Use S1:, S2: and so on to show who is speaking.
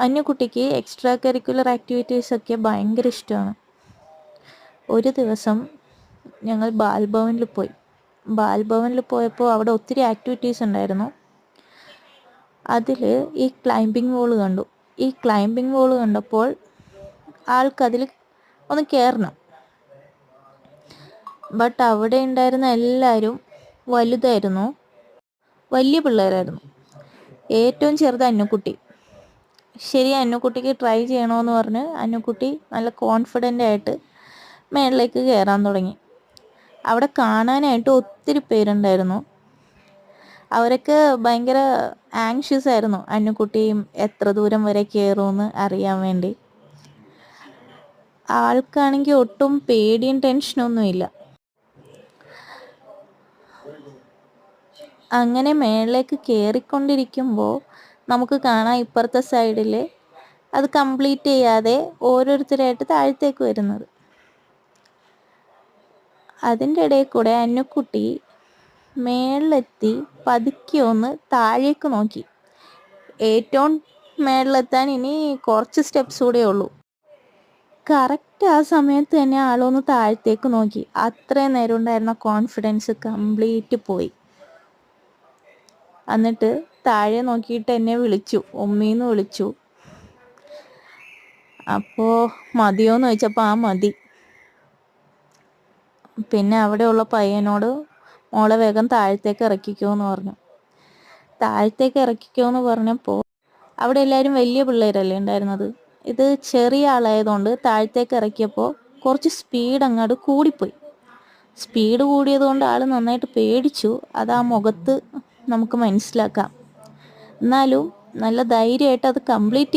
S1: അന്നുകുട്ടിക്ക് extra curricular ആക്ടിവിറ്റീസൊക്കെ ഭയങ്കര ഇഷ്ടമാണ്. ഒരു ദിവസം ഞങ്ങൾ ബാൽഭവനിൽ പോയി. ബാൽഭവനിൽ പോയപ്പോൾ അവിടെ ഒത്തിരി ആക്ടിവിറ്റീസ് ഉണ്ടായിരുന്നു. അതിൽ ഈ ക്ലൈംബിംഗ് വോൾ കണ്ടു. ഈ ക്ലൈംബിംഗ് വോൾ കണ്ടപ്പോൾ ആൾക്കതിൽ ഒന്ന് കയറണം. ബട്ട് അവിടെ ഉണ്ടായിരുന്ന എല്ലാവരും വലുതായിരുന്നു, വലിയ പിള്ളേരായിരുന്നു. ഏറ്റവും ചെറുത് അന്നുക്കുട്ടി. ശരി, അന്നുക്കുട്ടിക്ക് ട്രൈ ചെയ്യണമെന്ന് പറഞ്ഞ് അന്നുക്കുട്ടി നല്ല കോൺഫിഡൻ്റ് ആയിട്ട് മേളിലേക്ക് കയറാൻ തുടങ്ങി. അവിടെ കാണാനായിട്ട് ഒത്തിരി പേരുണ്ടായിരുന്നു. അവരൊക്കെ ഭയങ്കര ആങ്ഷ്യസ് ആയിരുന്നു അന്നുക്കുട്ടിയും എത്ര ദൂരം വരെ കയറുമെന്ന് അറിയാൻ വേണ്ടി. ആൾക്കാണെങ്കിൽ ഒട്ടും പേടിയും ടെൻഷനൊന്നുമില്ല. അങ്ങനെ മേളിലേക്ക് കയറിക്കൊണ്ടിരിക്കുമ്പോൾ നമുക്ക് കാണാം ഇപ്പുറത്തെ സൈഡിൽ അത് കംപ്ലീറ്റ് ചെയ്യാതെ ഓരോരുത്തരായിട്ട് താഴത്തേക്ക് വരുന്നത്. അതിൻ്റെ ഇടയിൽ കൂടെ അന്നുക്കുട്ടി മേളിലെത്തി പതുക്കെ ഒന്ന് താഴേക്ക് നോക്കി. ഏറ്റവും മേളിലെത്താൻ ഇനി കുറച്ച് സ്റ്റെപ്സ് കൂടെ ഉള്ളൂ. കറക്റ്റ് ആ സമയത്ത് തന്നെ ആളൊന്ന് താഴത്തേക്ക് നോക്കി. അത്രയും നേരം ഉണ്ടായിരുന്ന കോൺഫിഡൻസ് കംപ്ലീറ്റ് പോയി. എന്നിട്ട് താഴെ നോക്കിയിട്ട് എന്നെ വിളിച്ചു, ഉമ്മീന്ന് വിളിച്ചു. അപ്പോൾ മതിയോന്ന് ചോദിച്ചപ്പോൾ ആ മതി. പിന്നെ അവിടെയുള്ള പയ്യനോട് മോളെ വേഗം താഴത്തേക്ക് ഇറക്കിക്കോ എന്ന് പറഞ്ഞു. താഴത്തേക്ക് ഇറക്കിക്കോ എന്ന് പറഞ്ഞപ്പോൾ അവിടെ എല്ലാവരും വലിയ പിള്ളേരല്ലേ ഉണ്ടായിരുന്നത്. ഇത് ചെറിയ ആളായതുകൊണ്ട് താഴത്തേക്ക് ഇറക്കിയപ്പോൾ കുറച്ച് സ്പീഡ് അങ്ങോട്ട് കൂടിപ്പോയി. സ്പീഡ് കൂടിയത് കൊണ്ട് ആൾ നന്നായിട്ട് പേടിച്ചു. അത് ആ മുഖത്ത് നമുക്ക് മനസ്സിലാക്കാം. എന്നാലും നല്ല ധൈര്യമായിട്ട് അത് കംപ്ലീറ്റ്